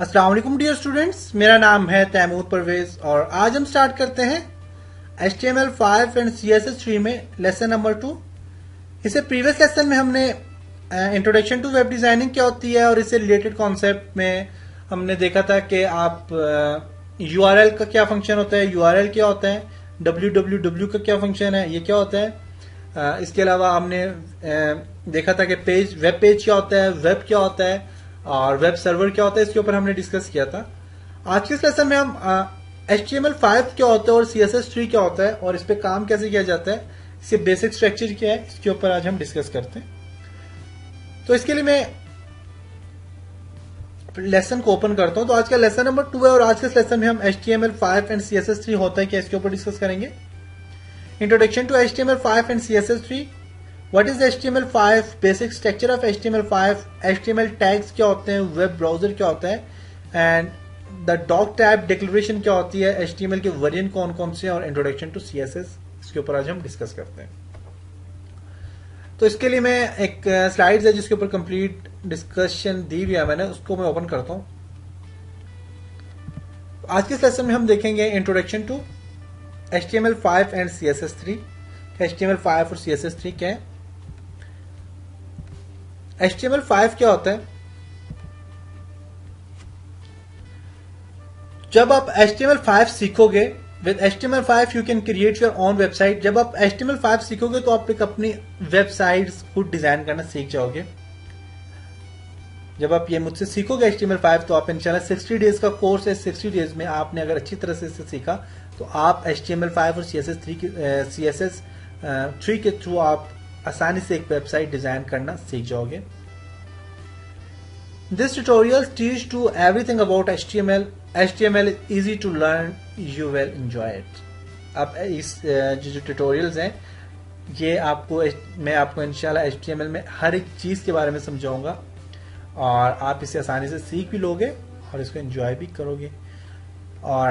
अस्सलाम वालेकुम dear students, मेरा नाम है तैमूर परवेज और आज हम स्टार्ट करते हैं HTML5 एंड CSS3 में लेसन नंबर 2। इससे प्रीवियस लेसन में हमने इंट्रोडक्शन टू वेब डिजाइनिंग क्या होती है और इससे रिलेटेड कॉन्सेप्ट में हमने देखा था कि आप URL का क्या फंक्शन होता है, URL क्या होता है, www का क्या फंक्शन है, ये क्या होता है। इसके अलावा हमने देखा था कि वेब पेज क्या होता है, वेब क्या होता है और वेब सर्वर क्या होता है। इसके ऊपर हमने डिस्कस किया था। आज के इस लेसन में हम HTML5 क्या होता है और CSS3 क्या होता है और इस पे काम कैसे किया जाता है, इसके बेसिक स्ट्रक्चर क्या है, इसके ऊपर आज हम डिस्कस करते हैं। तो इसके लिए मैं लेसन को ओपन करता हूं। तो आज का लेसन नंबर 2 है और आज के इस लेसन में हम HTML5 एंड CSS3 होता है क्या, इसके ऊपर डिस्कस करेंगे। Introduction to HTML5 and CSS3। What is HTML5? Basic structure of HTML5, HTML tags क्या होते हैं, वेब ब्राउजर क्या होता है and the doctype declaration क्या होती है, HTML के वेरिएंट कौन कौन से हैं और इंट्रोडक्शन टू CSS, इसके ऊपर आज हम डिस्कस करते हैं। तो इसके लिए मैं एक स्लाइड्स है जिसके ऊपर कंप्लीट डिस्कशन दी हुई है मैंने, उसको मैं ओपन करता हूं। आज के सेशन में हम देखेंगे introduction to HTML5 and CSS3। HTML5 और CSS3 क्या है। HTML5 क्या होता है। जब आप HTML5 सीखोगे, with HTML5 you can create your own website. जब आप HTML5 सीखोगे तो आप एक अपनी वेबसाइट्स खुद डिजाइन करना सीख जाओगे। जब आप ये मुझसे सीखोगे HTML5 तो आप इंशाल्लाह 60 डेज का कोर्स है, 60 डेज में आपने अगर अच्छी तरह से इसे सीखा तो आप HTML5 और CSS3 के थ्रू आप आसानी से एक वेबसाइट डिजाइन करना सीख जाओगे। This tutorial teach to everything about HTML. HTML is easy to learn. You will enjoy it. अब इस जो ट्यूटोरियल्स हैं ये मैं आपको इंशाल्लाह HTML में हर एक चीज के बारे में समझाऊंगा और आप इसे आसानी से सीख भी लोगे और इसको एंजॉय भी करोगे और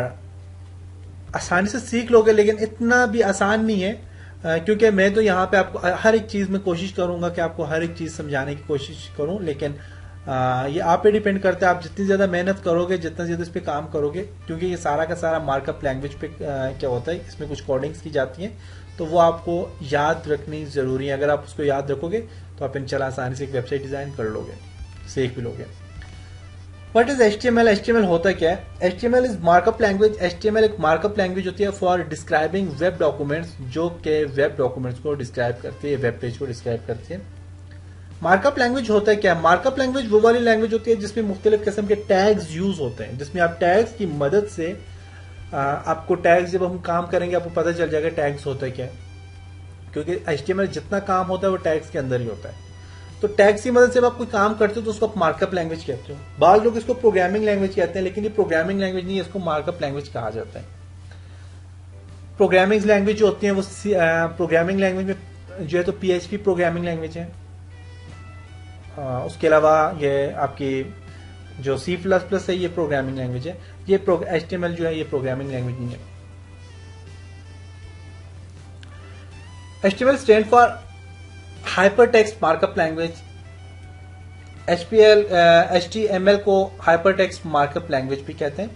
आसानी से सीख लोगे। लेकिन इतना भी आसान नहीं है क्योंकि मैं तो यहाँ पे आपको हर एक चीज में कोशिश करूंगा कि आपको हर एक चीज समझाने की कोशिश करूं, लेकिन ये आप पे डिपेंड करता है। आप जितनी ज्यादा मेहनत करोगे, जितना ज्यादा इस पे काम करोगे, क्योंकि ये सारा का सारा मार्कअप लैंग्वेज पे क्या होता है, इसमें कुछ कोडिंग्स की जाती हैं तो वो आपको याद रखनी जरूरी है। अगर आप उसको याद रखोगे तो आप इंशाल्लाह आसानी से एक वेबसाइट डिजाइन कर लोगे, सीख भी लोगे। What is HTML? HTML होता क्या है। HTML is markup language. HTML एक मार्कअप लैंग्वेज होती है फॉर डिस्क्राइबिंग वेब डॉक्यूमेंट्स, जो के वेब डॉक्यूमेंट्स को डिस्क्राइब करती है, वेब पेज को डिस्क्राइब करती है। मार्कअप लैंग्वेज होता है क्या। मार्कअप लैंग्वेज वो वाली लैंग्वेज होती है जिसमें मुख्तलिफ किस्म के टैग्स यूज होते हैं, जिसमें आप टैग्स की मदद से आपको टैग्स, जब हम काम करेंगे आपको पता चल जाएगा टैग्स होता है क्या, क्योंकि HTML जितना काम होता है वो टैग्स के अंदर ही होता है। तो टैग्स की मदद से जब आप कोई काम करते हो तो उसको आप मार्कअप लैंग्वेज कहते हो। बाद लोग इसको प्रोग्रामिंग लैंग्वेज कहते हैं, लेकिन ये प्रोग्रामिंग लैंग्वेज नहीं है, इसको मार्कअप लैंग्वेज कहा जाता है। प्रोग्रामिंग लैंग्वेज जो होती है वो प्रोग्रामिंग लैंग्वेज में जो है तो PHP प्रोग्रामिंग लैंग्वेज है। उसके अलावा ये आपकी जो C++ है ये प्रोग्रामिंग लैंग्वेज है। ये HTML जो है ये प्रोग्रामिंग लैंग्वेज नहीं है। HTML stand for hypertext markup language. HTML को हाइपरटेक्स्ट मार्कअप लैंग्वेज भी कहते हैं।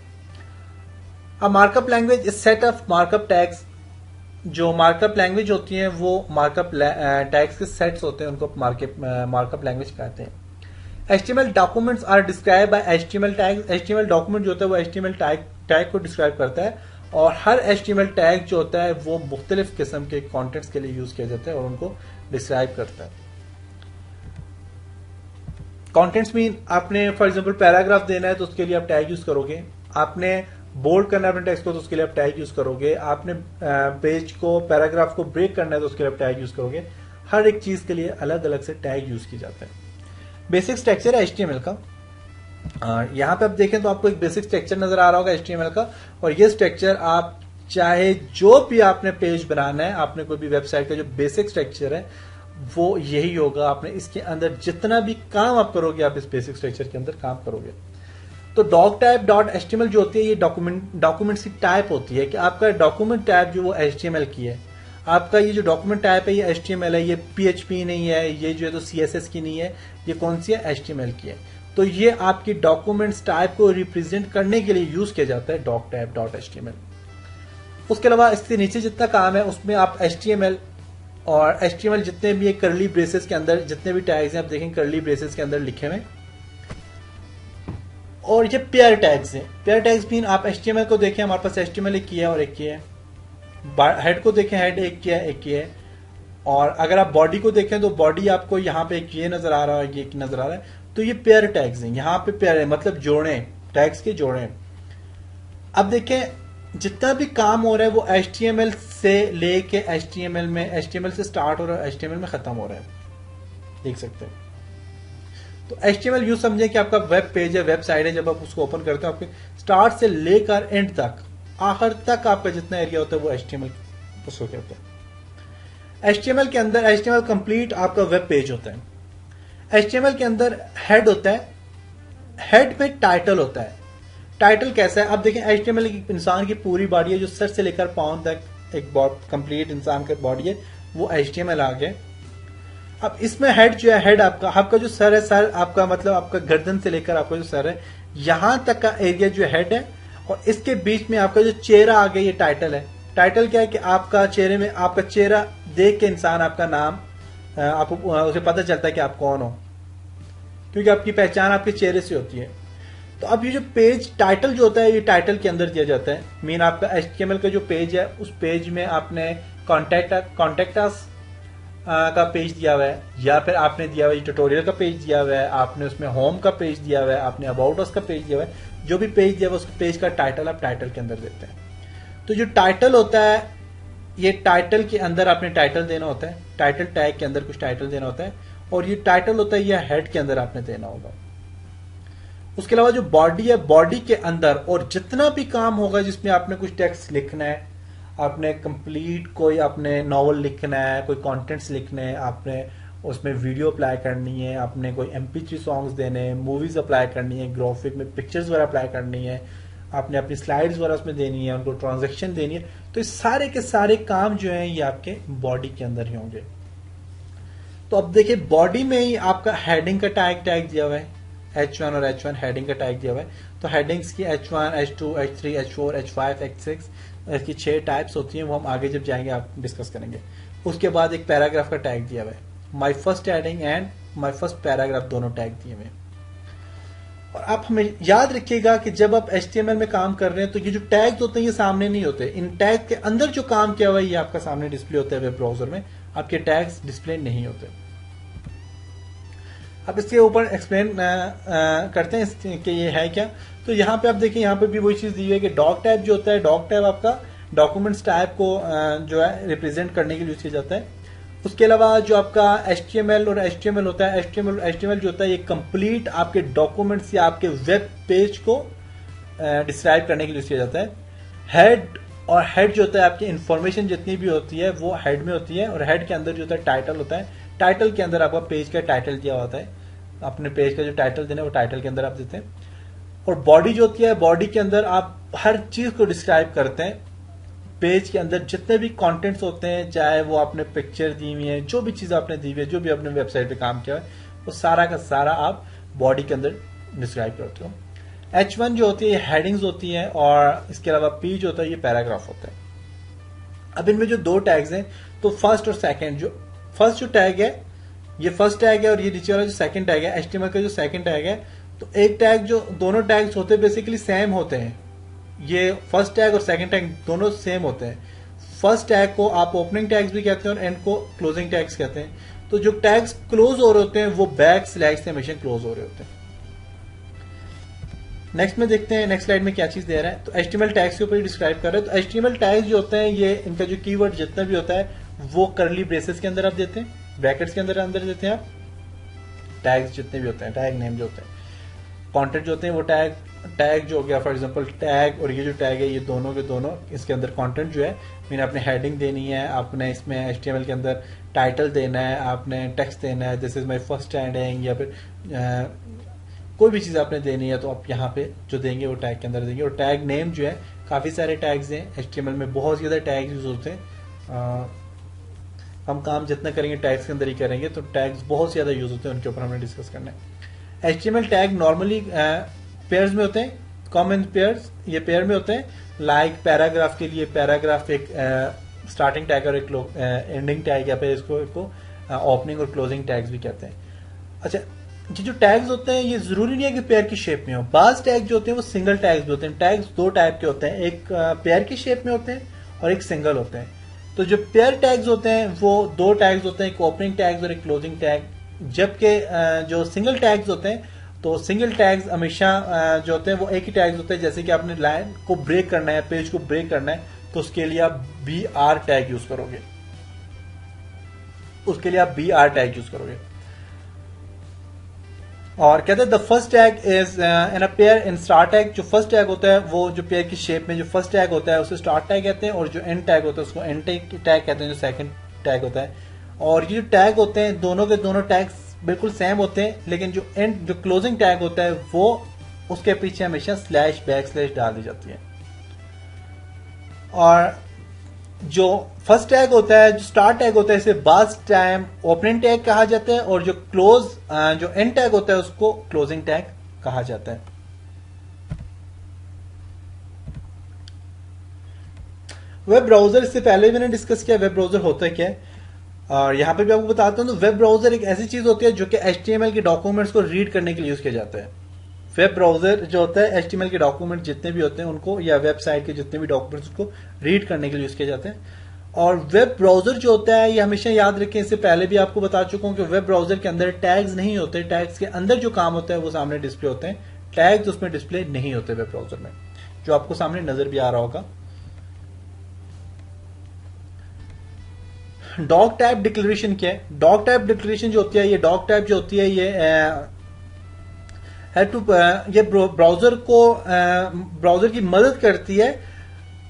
A markup language is set of markup tags. जो मार्कअप लैंग्वेज होती है वो मार्कअप टैग्स के सेट्स होते हैं, उनको मार्कअप लैंग्वेज कहते हैं। HTML documents are describe by HTML tags. HTML document जो होता है वो HTML टैग को डिस्क्राइब करता है और हर HTML टैग जो होता है वो मुख्तलिफ किस्म के कॉन्टेंट्स के लिए यूज किया जाता है और उनको डिस्क्राइब करता है। कॉन्टेंट्स मीन आपने फॉर एग्जांपल पैराग्राफ देना है तो उसके लिए आप टैग यूज करोगे। आपने बोल्ड करना है अपने टेक्स्ट को तो उसके लिए आप टैग यूज करोगे। आपने पेज को, पैराग्राफ को ब्रेक करना है तो उसके लिए आप टैग यूज करोगे। हर एक चीज के लिए अलग अलग से टैग यूज की जाता है। बेसिक स्ट्रक्चर है HTML का। यहां पे आप देखें तो आपको एक बेसिक स्ट्रक्चर नजर आ रहा होगा HTML का, और ये स्ट्रक्चर आप चाहे जो भी आपने पेज बनाना है, आपने कोई भी वेबसाइट का जो बेसिक स्ट्रक्चर है वो यही होगा। आपने इसके अंदर जितना भी काम आप करोगे आप इस बेसिक स्ट्रक्चर के अंदर काम करोगे। तो डॉक टाइप डॉट HTML जो होती है ये डॉक्यूमेंट्स की टाइप होती है कि आपका डॉक्यूमेंट टाइप जो वो HTML की है। आपका ये जो डॉक्यूमेंट टाइप है ये HTML है, ये PHP नहीं है, ये जो है तो CSS की नहीं है, ये कौन सी है HTML की है। तो ये आपकी डॉक्यूमेंट्स टाइप को रिप्रेजेंट करने के लिए यूज किया जाता है डॉक टाइप डॉट HTML। उसके अलावा इसके नीचे जितना काम है उसमें आप HTML और HTML जितने भी करली ब्रेसेस के अंदर जितने भी टैग्स हैं आप देखेंगे करली ब्रेसेस के अंदर लिखे हुए, और ये पेयर टैग्स हैं। पेयर टैग्स भी आप HTML को देखें, हमारे पास HTML एक किया है और एक किया है। हेड को देखें, हेड एक किया है एक किया है। और अगर आप बॉडी को देखें तो बॉडी आपको यहाँ पे एक ये नजर आ रहा है, ये नजर आ रहा है, तो ये पेयर टैग्स हैं। यहाँ पे पेयर है मतलब जोड़े, टैग्स के जोड़े। अब देखें जितना भी काम हो रहा है वो HTML से लेके HTML से स्टार्ट हो रहा है, HTML में खत्म हो रहा है, देख सकते हैं। तो HTML यूं समझें कि आपका वेब पेज है, वेबसाइट है, जब आप उसको ओपन करते हो आपके स्टार्ट से लेकर एंड तक, आखिर तक आपका जितना एरिया होता है वो HTML उसको कहते हैं। HTML के अंदर HTML कंप्लीट आपका वेब पेज होता है। HTML के अंदर हेड होता है, हेड में टाइटल होता है। टाइटल कैसा है? अब देखें HTML एक इंसान की पूरी बॉडी है, जो सर से लेकर पाँव तक एक कंप्लीट इंसान का बॉडी है, वो HTML आ गया। अब इसमें हेड जो है, हेड आपका जो सर है, सर आपका मतलब आपका गर्दन से लेकर आपका जो सर है यहां तक का एरिया जो हेड है, और इसके बीच में आपका जो चेहरा आ गया ये टाइटल है। टाइटल क्या है कि आपका चेहरे में आपका चेहरा देख के इंसान आपका नाम आपको उसे पता चलता है कि आप कौन हो, क्योंकि आपकी पहचान आपके चेहरे से होती है। तो अब ये जो पेज टाइटल जो होता है ये टाइटल के अंदर दिया जाता है। मीन आपका HTML का जो पेज है उस पेज में आपने कॉन्टेक्ट अस का पेज दिया हुआ है, या फिर आपने दिया हुआ है ट्यूटोरियल का पेज दिया हुआ है, आपने उसमें होम का पेज दिया हुआ है, आपने अबाउट अस का पेज दिया हुआ है। जो भी पेज दिया हुआ है उस पेज का टाइटल आप टाइटल के अंदर देते हैं। तो जो टाइटल होता है ये टाइटल के अंदर आपने टाइटल देना होता है, टाइटल टैग के अंदर कुछ टाइटल देना होता है, और ये टाइटल होता है यह हेड के अंदर आपने देना होगा। उसके अलावा जो बॉडी है, बॉडी के अंदर और जितना भी काम होगा जिसमें आपने कुछ टेक्स्ट लिखना है, आपने कंप्लीट कोई आपने नॉवल लिखना है, कोई कंटेंट्स लिखने हैं, आपने उसमें वीडियो अप्लाई करनी है, आपने कोई MP3 सॉन्ग्स देने हैं, मूवीज अप्लाई करनी है, ग्राफिक में पिक्चर्स वगैरह अप्लाई करनी है, आपने अपनी स्लाइड्स वगैरह उसमें देनी है, उनको ट्रांजेक्शन देनी है, तो इस सारे के सारे काम जो है ये आपके बॉडी के अंदर ही होंगे। तो अब देखिए बॉडी में ही आपका हेडिंग का टैग दिया हुआ है, H1 और H1 हेडिंग का टैग दिया हुआ है। तो हेडिंग्स की H1, H2, H3, H4, H5, H6 इसकी 6 टाइप्स होती हैं, वो हम आगे जब जाएंगे आप डिस्कस करेंगे। उसके बाद एक पैराग्राफ का टैग दिया हुआ है, my first heading and my first paragraph दोनों टैग दिए हुए हैं। और आप हमें याद रखिएगा कि जब आप HTML में काम कर रहे हैं तो ये जो टैग्स होते हैं ये सामने नहीं होते, इन टैग के अंदर जो काम किया हुआ है ये आपका सामने डिस्प्ले होता है। वेब ब्राउजर में आपके टैग्स डिस्प्ले नहीं होते। अब इसके ऊपर एक्सप्लेन करते हैं कि ये है क्या। तो यहाँ पे आप देखिए, यहाँ पे भी वही चीज दी हुई है कि डॉक टाइप जो होता है, डॉक टाइप आपका डॉक्यूमेंट्स टाइप को जो है रिप्रेजेंट करने के लिए यूज किया जाता है। उसके अलावा जो आपका HTML और HTML होता है, HTML जो होता है ये कंप्लीट आपके डॉक्यूमेंट्स या आपके वेब पेज को डिस्क्राइब करने के लिए यूज किया जाता है। हेड जो होता है आपकी इंफॉर्मेशन जितनी भी होती है वो हेड में होती है, और हेड के अंदर जो होता है टाइटल होता है। टाइटल के अंदर आपका पेज का टाइटल दिया होता है, अपने पेज का जो टाइटल देना है वो टाइटल के अंदर आप देते हैं। और बॉडी जो होती है, बॉडी के अंदर आप हर चीज को डिस्क्राइब करते हैं। पेज के अंदर जितने भी कंटेंट्स होते हैं, चाहे वो आपने पिक्चर दी हुई है, जो भी चीज आपने दी हुई है, जो भी आपने वेबसाइट पे काम किया है, वो सारा का सारा आप बॉडी के अंदर डिस्क्राइब करते हो। H1 जो होती है ये हेडिंग्स होती है, और इसके अलावा P जो होता है ये पैराग्राफ होता है। अब इनमें जो दो टैग्स हैं, तो फर्स्ट और सेकंड, जो फर्स्ट जो टैग है ये फर्स्ट टैग है, और ये नीचे वाला जो सेकंड टैग है HTML का जो सेकंड टैग है, तो एक टैग जो दोनों टैग्स होते हैं बेसिकली सेम होते हैं। ये फर्स्ट टैग और सेकंड टैग दोनों सेम होते हैं। फर्स्ट टैग को आप ओपनिंग टैग्स भी कहते हैं और एंड को क्लोजिंग टैग्स कहते हैं। तो जो टैग्स क्लोज हो रहे होते हैं वो बैक स्लैश से हमेशा क्लोज हो रहे होते हैं। नेक्स्ट में देखते हैं नेक्स्ट स्लाइड में क्या चीज दे रहा है। तो HTML टैग्स के ऊपर ही डिस्क्राइब कर रहे हैं। तो HTML टैग्स जो होते हैं ये इनका जो कीवर्ड जितना भी होता है वो करली ब्रेसेस के अंदर आप देते हैं, ब्रैकेट्स के अंदर देते हैं आप। टैग्स जितने भी होते हैं, टैग नेम जो होते हैं, कंटेंट जो होते हैं वो टैग जो हो गया, फॉर एग्जांपल टैग और ये जो टैग है ये दोनों के दोनों इसके अंदर कंटेंट जो है, मैंने अपने हेडिंग देनी है, आपने इसमें HTML के अंदर टाइटल देना है, आपने टेक्स्ट देना है, this is my first heading, या फिर कोई भी चीज आपने देनी है तो आप यहाँ पे जो देंगे वो टैग के अंदर देंगे। और टैग नेम जो है, काफी सारे टैग्स हैं HTML में, बहुत ज्यादा टैग्स यूज होते हैं। हम काम जितना करेंगे टैग्स के अंदर ही करेंगे, तो टैग्स बहुत ज्यादा यूज होते हैं, उनके ऊपर हमने डिस्कस करना है। HTML टैग नॉर्मली पेयर्स में होते हैं, कॉमन पेयर्स, ये पेयर में होते हैं। लाइक पैराग्राफ के लिए पैराग्राफ एक स्टार्टिंग टैग और एक एंडिंग टैग, या फिर इसको ओपनिंग और क्लोजिंग टैग्स भी कहते हैं। अच्छा, ये जो टैग्स होते हैं ये जरूरी नहीं है कि पेयर की शेप में हो। बाज टैग जो होते हैं वो सिंगल टैग्स भी होते हैं। टैग्स दो टाइप के होते हैं, एक पेयर की शेप में होते हैं और एक सिंगल होते हैं। तो जो पेयर टैग्स होते हैं वो दो टैग्स होते हैं, एक ओपनिंग टैग्स और एक क्लोजिंग टैग। जबकि जो सिंगल टैग्स होते हैं, तो सिंगल टैग्स हमेशा जो होते हैं वो एक ही टैग्स होते हैं। जैसे कि आपने लाइन को ब्रेक करना है, पेज को ब्रेक करना है, तो उसके लिए आप BR टैग यूज करोगे, उसके लिए आप BR टैग यूज करोगे। और कहते हैं the first tag is in a pair in star tag. जो फर्स्ट टैग होता है वो जो पेयर की शेप में जो फर्स्ट टैग होता है उसे स्टार्ट टैग कहते हैं, और जो एंड टैग होता है उसको एंड टैग कहते हैं, जो सेकंड टैग होता है। और ये जो टैग होते हैं दोनों के दोनों टैग्स बिल्कुल सेम होते हैं, लेकिन जो क्लोजिंग टैग होता है वो उसके पीछे हमेशा स्लैश बैक स्लैश डाल दी जाती है। और जो फर्स्ट टैग होता है, जो स्टार्ट टैग होता है, इसे बाज टाइम ओपनिंग टैग कहा जाता है, और जो जो एंड टैग होता है उसको क्लोजिंग टैग कहा जाता है। वेब ब्राउजर, इससे पहले मैंने डिस्कस किया वेब ब्राउजर होता है क्या है, और यहां पे भी आपको बताता हूं। तो वेब ब्राउजर एक ऐसी चीज होती है जो कि HTML के डॉक्यूमेंट्स को रीड करने के लिए यूज किया जाता है। वेब ब्राउजर जो होता है HTML के डॉक्यूमेंट जितने भी होते हैं उनको, या वेबसाइट के जितने भी डॉक्यूमेंट्स उसको रीड करने के लिए यूज किए जाते हैं। और वेब ब्राउजर जो होता है ये हमेशा याद रखें, इससे पहले भी आपको बता चुका हूं कि वेब ब्राउजर के अंदर टैग्स नहीं होते। टैग्स के अंदर जो काम होता है वो सामने डिस्प्ले होते हैं, टैग्स उसमें डिस्प्ले नहीं होते वेब ब्राउजर में, जो आपको सामने नजर भी आ रहा होगा। डॉग टाइप डिक्लेरेशन क्या है? डॉग टाइप डिक्लेरेशन जो होती है, ये डॉग टाइप जो होती है ये है टू ये ब्राउजर की मदद करती है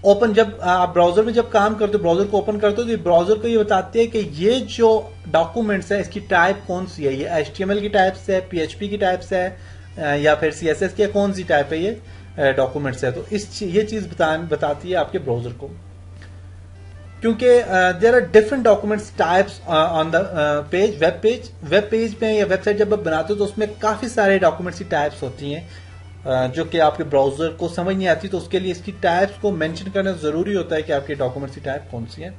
ओपन। जब आप ब्राउजर में जब काम करते हो, ब्राउजर को ओपन करते हो, तो ये ब्राउजर को ये बताती है कि ये जो डॉक्यूमेंट्स है इसकी टाइप कौन सी है। ये HTML की टाइप से है, PHP की टाइप से है, या फिर CSS की, कौन सी टाइप है ये डॉक्यूमेंट्स है। तो ये चीज बताती है आपके ब्राउजर को, क्योंकि there are different documents types on the page. Web page में या वेबसाइट जब आप बनाते हो तो उसमें काफी सारे डॉक्यूमेंट्स की टाइप्स होती हैं जो कि आपके ब्राउजर को समझ नहीं आती। तो उसके लिए इसकी टाइप्स को मेंशन करना जरूरी होता है कि आपके डॉक्यूमेंट्स की टाइप कौन सी है।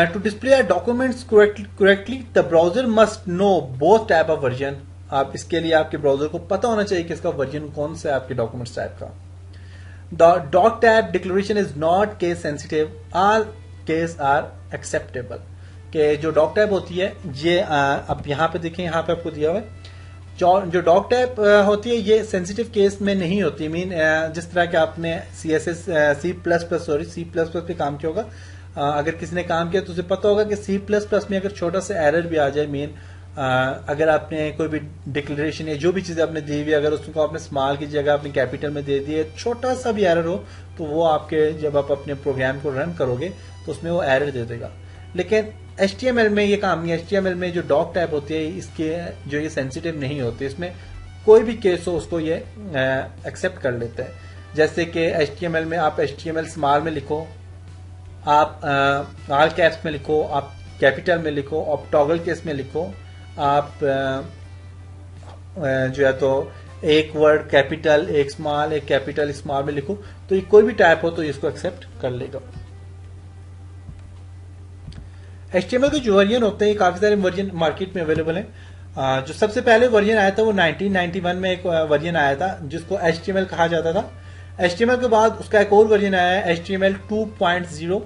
To display documents correctly the browser must know both type of version. आप इसके लिए आपके ब्राउजर को पता होना चाहिए कि इसका वर्जन कौन सा है आपके डॉक्यूमेंट्स टाइप का। The dog type declaration is not case sensitive. All case are acceptable. कि जो डॉग टाइप होती है ये अब यहाँ पे देखें, यहाँ पे आपको दिया हुआ है जो डॉग टाइप होती है ये सेंसिटिव केस में नहीं होती। जिस तरह के आपने C++ पे काम किया होगा, अगर किसी ने काम किया तो उसे पता होगा कि C++ में अगर छोटा सा एरर भी आ जाए, अगर आपने कोई भी डिक्लेरेशन या जो भी चीज आपने दी हुई, अगर उसको आपने स्मॉल की जगह आपने कैपिटल में दे दिए, छोटा सा भी एरर हो, तो वो आपके जब आप अपने प्रोग्राम को रन करोगे तो उसमें वो एरर दे देगा। लेकिन HTML में ये काम नहीं है। HTML में जो डॉग टाइप होती है इसके जो ये सेंसिटिव नहीं होती, इसमें कोई भी केस हो उसको ये एक्सेप्ट कर लेते हैं। जैसे कि HTML में आप HTML स्मॉल में लिखो, आप ऑल कैप्स में लिखो, आप कैपिटल में लिखो, आप टॉगल केस में लिखो, आप जो है तो एक वर्ड कैपिटल, एक स्मॉल, एक कैपिटल स्मॉल में लिखो, तो ये कोई भी टाइप हो तो इसको एक्सेप्ट कर लेगा। HTML के जो वर्जन होते हैं काफी सारे वर्जन मार्केट में अवेलेबल हैं। जो सबसे पहले वर्जन आया था वो 1991 में एक वर्जन आया था जिसको HTML कहा जाता था। HTML के बाद उसका एक और वर्जन आया है HTML 2.0,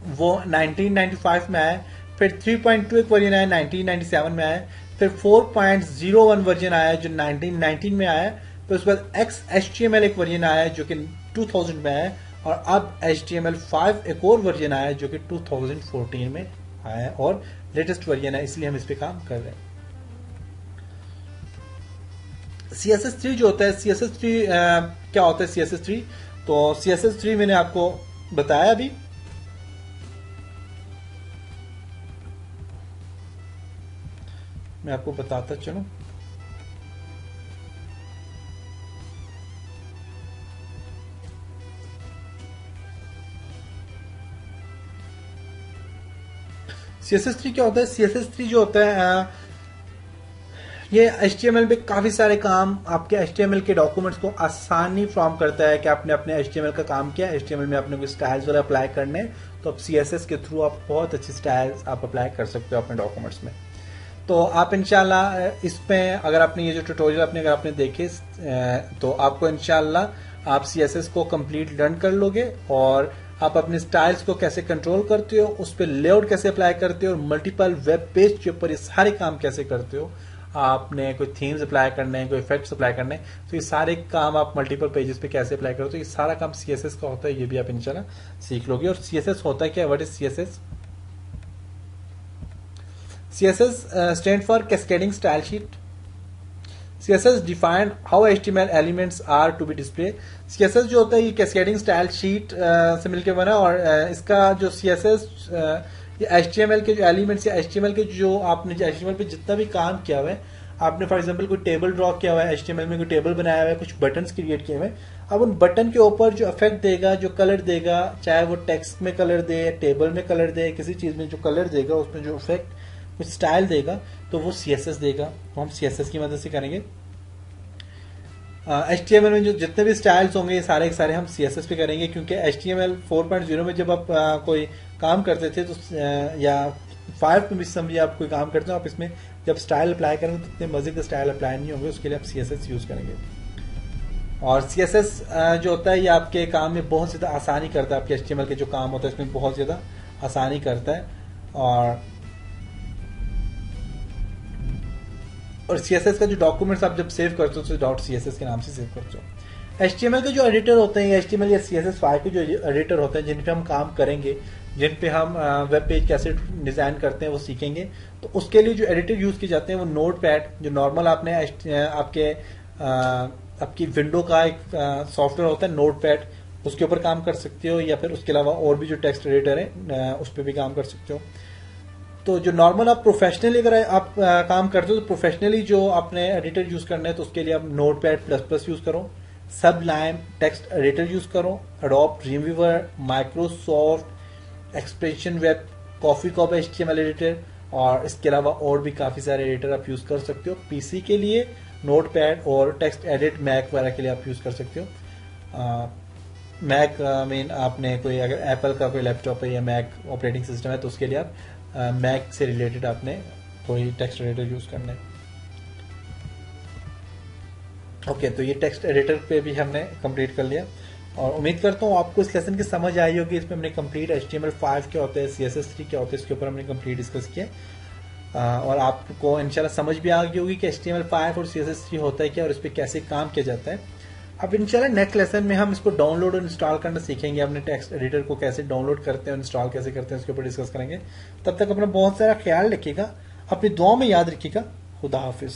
वो 1995 में आया। फिर 3.2 एक वर्जन आया 1997 में आया। फिर 4.01 वर्जन आया जो 1919 में आया। फिर उसके बाद XHTML एक वर्जन आया जो कि 2000 में आया, और अब HTML5 एक और वर्जन आया जो कि 2014 में आया और लेटेस्ट वर्जन है, इसलिए हम इस पे काम कर रहे हैं। CSS3 जो होता है, CSS3 क्या होता है CSS3? तो CSS3 मैंने आपको बताया अभी। मैं आपको बताता चलूं। CSS3 क्या होता है? CSS3 जो होता है ये HTML पे काफी सारे काम आपके HTML के डॉक्यूमेंट्स को आसानी फ्रॉम करता है कि आपने अपने HTML का काम किया, HTML में आपने कोई स्टाइल्स वगैरह अप्लाई करने हैं तो अब CSS के थ्रू आप बहुत अच्छी स्टाइल्स आप अप्लाई कर सकते हो अपने डॉक्यूमेंट्स में। तो आप इंशाल्लाह इसमें अगर आपने ये जो ट्यूटोरियल अगर आपने देखे तो आपको इंशाल्लाह आप CSS को कंप्लीट लर्न कर लोगे और आप अपने स्टाइल्स को कैसे कंट्रोल करते हो, उस पर लेआउट कैसे अप्लाई करते हो और मल्टीपल वेब पेज के ऊपर ये सारे काम कैसे करते हो, आपने कोई थीम्स अप्लाई करने हैं, कोई इफेक्ट्स अप्लाई करने हैं, तो ये सारे काम आप मल्टीपल पेजेस पे कैसे अप्लाई करते हो, ये सारा काम CSS का होता है। ये भी आप इंशाल्लाह सीख लोगे। और CSS होता है क्या, what is CSS? CSS stand for Cascading Style Sheet. CSS define how HTML elements are to be displayed. CSS जो होता है ये Cascading Style Sheet से मिलकर बना और इसका जो CSS ये HTML के जो एलिमेंट्स या HTML के जो आपने HTML पे जितना भी काम किया हुआ है, आपने फॉर एग्जांपल कोई टेबल ड्रॉ किया हुआ है, HTML में कोई टेबल बनाया हुआ है, कुछ बटन्स क्रिएट किए हुए हैं, अब उन बटन के ऊपर जो इफेक्ट देगा, जो कलर देगा, चाहे वो टेक्स्ट में कलर दे, टेबल में कलर दे, किसी चीज में जो कलर देगा, उसमें जो इफेक्ट कुछ स्टाइल देगा, तो वो CSS देगा। तो हम CSS की मदद से करेंगे। HTML में जो जितने भी स्टाइल्स होंगे ये सारे के सारे हम CSS पे करेंगे, क्योंकि HTML 4.0 में जब आप कोई काम करते थे तो या 5 में भी आप कोई काम करते हो, आप इसमें जब स्टाइल अप्लाई करेंगे तो इतने मजे के स्टाइल अप्लाई नहीं होंगे, उसके लिए आप CSS यूज करेंगे। और CSS जो होता है ये आपके काम में बहुत ज्यादा आसानी करता है, आपके HTML के जो काम होता है इसमें बहुत ज्यादा आसानी करता है। और CSS का जो डॉक्यूमेंट्स आप जब सेव करते हो तो .css के नाम से सेव करते हो। HTML के जो एडिटर होते हैं, HTML या CSS5 के जो एडिटर होते हैं जिन पे हम काम करेंगे, जिन पे हम वेब पेज कैसे डिजाइन करते हैं वो सीखेंगे, तो उसके लिए जो एडिटर यूज किए जाते हैं वो नोटपैड, जो नॉर्मल आपने आपकी विंडो का एक सॉफ्टवेयर होता है नोटपैड, उसके ऊपर काम कर सकते हो, या फिर उसके अलावा और भी जो टेक्स्ट एडिटर है उस पर भी काम कर सकते हो। तो जो नॉर्मल आप प्रोफेशनली अगर आप काम करते हो तो प्रोफेशनली जो आपने एडिटर यूज करना है तो उसके लिए आप नोटपैड++ यूज करो, सबलाइम टेक्स्ट एडिटर यूज करो, Adobe Dreamweaver, Microsoft Expression Web, Coffee Cup HTML editor, और इसके अलावा और भी काफी सारे एडिटर आप यूज कर सकते हो। पीसी के लिए नोटपैड और टेक्स्ट एडिट मैक वगैरह के लिए आप यूज कर सकते हो। मैक मीन आपने कोई अगर एप्पल का कोई लैपटॉप है या मैक ऑपरेटिंग सिस्टम है तो उसके लिए आप मैक से रिलेटेड आपने कोई टेक्स्ट एडिटर यूज करना है। ओके, तो ये टेक्स्ट एडिटर पे भी हमने कंप्लीट कर लिया और उम्मीद करता हूँ आपको इस लेसन की समझ आई होगी। इसमें हमने कंप्लीट HTML5 क्या होता है, CSS3 क्या होता है, इसके ऊपर हमने कंप्लीट डिस्कस किया और आपको इंशाल्लाह समझ भी आ गई होगी कि HTML5 और CSS3 होता है क्या और इस पर कैसे काम किया जाता है। अब इंशाल्लाह नेक्स्ट लेसन में हम इसको डाउनलोड और इंस्टॉल करना सीखेंगे, अपने टेक्स्ट एडिटर को कैसे डाउनलोड करते हैं और इंस्टॉल कैसे करते हैं उसके ऊपर डिस्कस करेंगे। तब तक अपना बहुत सारा ख्याल रखिएगा, अपनी दुआ में याद रखिएगा। खुदा हाफिज।